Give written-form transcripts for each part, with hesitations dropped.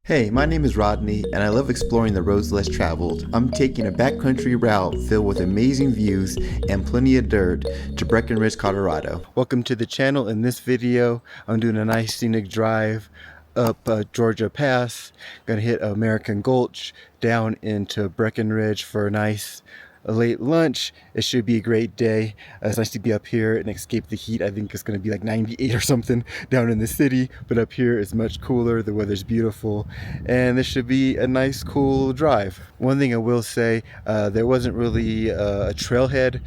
Hey, my name is Rodney, and I love exploring the roads less traveled. I'm taking a backcountry route filled with amazing views and plenty of dirt to Breckenridge, Colorado. Welcome to the channel. In this video, I'm doing a nice scenic drive up Georgia Pass. Gonna hit American Gulch down into Breckenridge for a nice late lunch. It should be a great day. It's nice to be up here and escape the heat. I think it's going to be like 98 or something down in the city, but up here it's much cooler. The weather's beautiful, and this should be a nice, cool drive. One thing I will say, there wasn't really a trailhead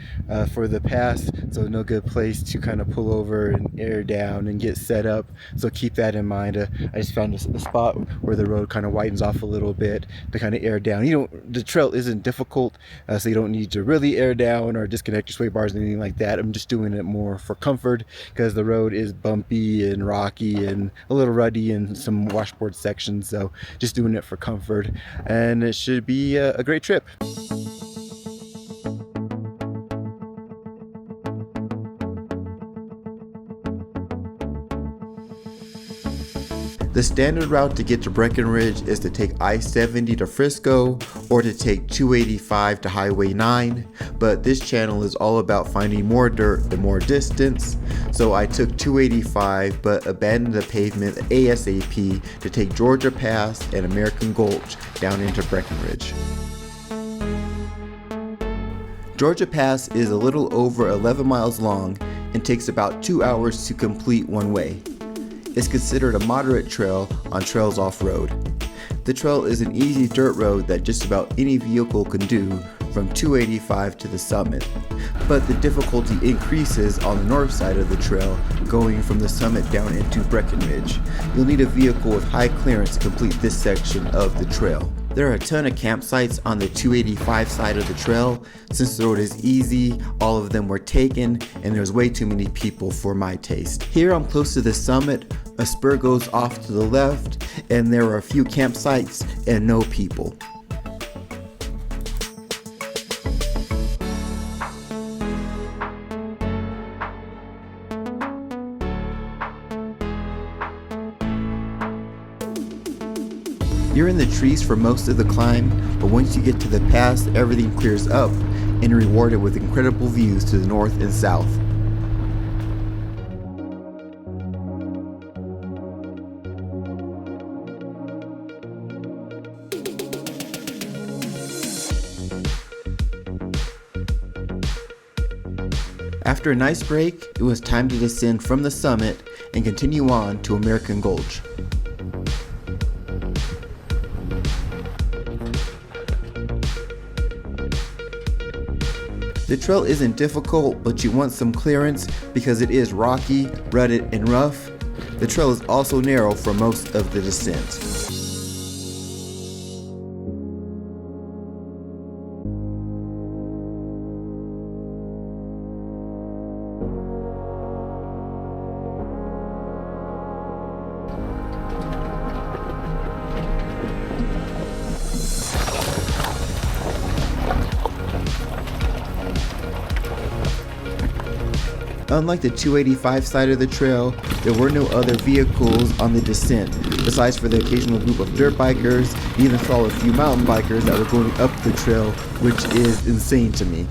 for the pass, so no good place to kind of pull over and air down and get set up. So keep that in mind. I just found a spot where the road kind of widens off a little bit to kind of air down. The trail isn't difficult, so you don't need to really air down or disconnect your sway bars or anything like that. I'm just doing it more for comfort because the road is bumpy and rocky and a little ruddy in some washboard sections, so just doing it for comfort, and it should be a great trip. The standard route to get to Breckenridge is to take I-70 to Frisco or to take 285 to Highway 9, but this channel is all about finding more dirt and more distance, so I took 285 but abandoned the pavement ASAP to take Georgia Pass and American Gulch down into Breckenridge. Georgia Pass is a little over 11 miles long and takes about 2 hours to complete one way. It's considered a moderate trail on trails off-road. The trail is an easy dirt road that just about any vehicle can do from 285 to the summit, but the difficulty increases on the north side of the trail going from the summit down into Breckenridge. You'll need a vehicle with high clearance to complete this section of the trail. There are a ton of campsites on the 285 side of the trail. Since the road is easy, all of them were taken, and there's way too many people for my taste. Here I'm close to the summit. A spur goes off to the left, and there are a few campsites and no people. You're in the trees for most of the climb, but once you get to the pass, everything clears up and you're rewarded with incredible views to the north and south. After a nice break, it was time to descend from the summit and continue on to American Gulch. The trail isn't difficult, but you want some clearance because it is rocky, rutted, and rough. The trail is also narrow for most of the descent. Unlike the 285 side of the trail, there were no other vehicles on the descent, besides for the occasional group of dirt bikers. You even saw a few mountain bikers that were going up the trail, which is insane to me.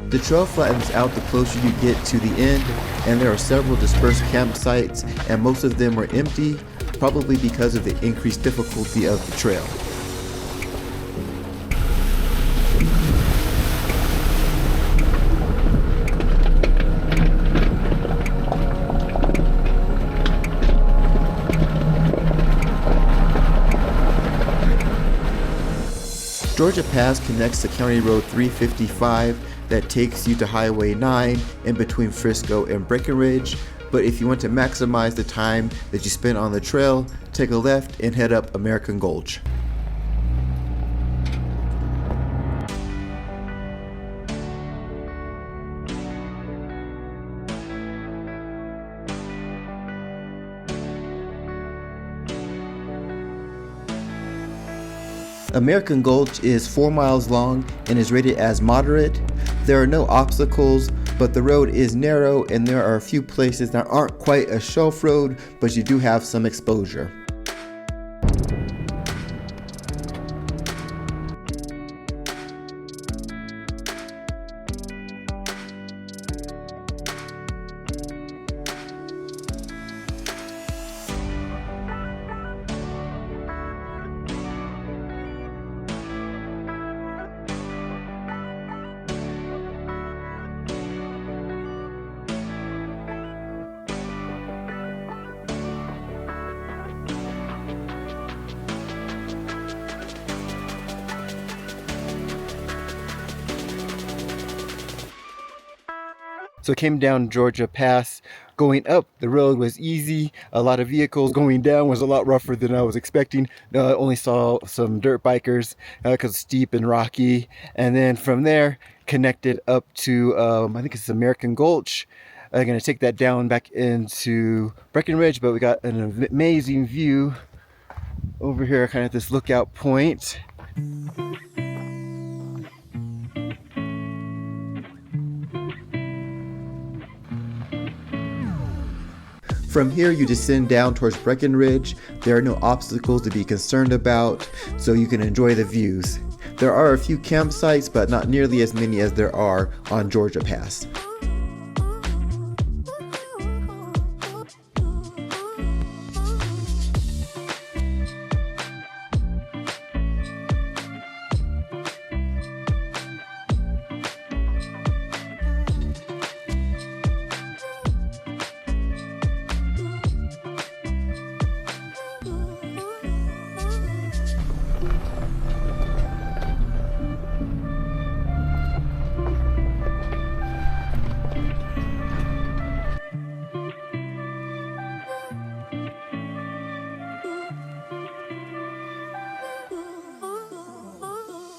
The trail flattens out the closer you get to the end, and there are several dispersed campsites, and most of them are empty, probably because of the increased difficulty of the trail. Georgia Pass connects to County Road 355 that takes you to Highway 9 in between Frisco and Breckenridge, but if you want to maximize the time that you spend on the trail, take a left and head up American Gulch. American Gulch is 4 miles long and is rated as moderate. There are no obstacles, but the road is narrow and there are a few places that aren't quite a shelf road, but you do have some exposure. So it came down Georgia Pass. Going up, the road was easy. A lot of vehicles. Going down was a lot rougher than I was expecting. I only saw some dirt bikers because it's steep and rocky. And then from there, connected up to, I think it's American Gulch. I'm going to take that down back into Breckenridge, but we got an amazing view over here, kind of at this lookout point. From here, you descend down towards Breckenridge. There are no obstacles to be concerned about, so you can enjoy the views. There are a few campsites, but not nearly as many as there are on Georgia Pass.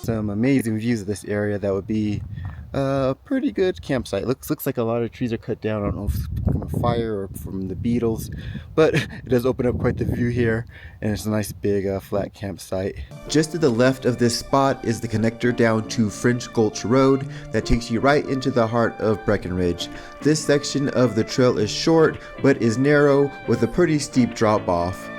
Some amazing views of this area. That would be a pretty good campsite. Looks like a lot of trees are cut down. I don't know if it's from a fire or from the beetles, but it does open up quite the view here, and it's a nice big flat campsite. Just to the left of this spot is the connector down to French Gulch Road that takes you right into the heart of Breckenridge. This section of the trail is short but is narrow with a pretty steep drop off.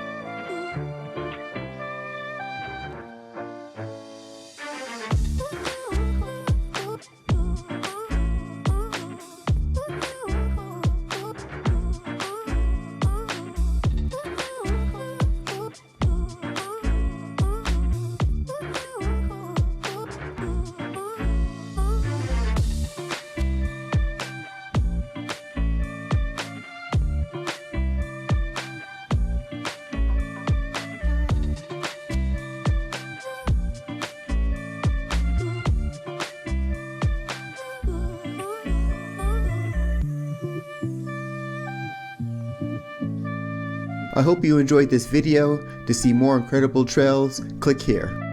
I hope you enjoyed this video. To see more incredible trails, click here.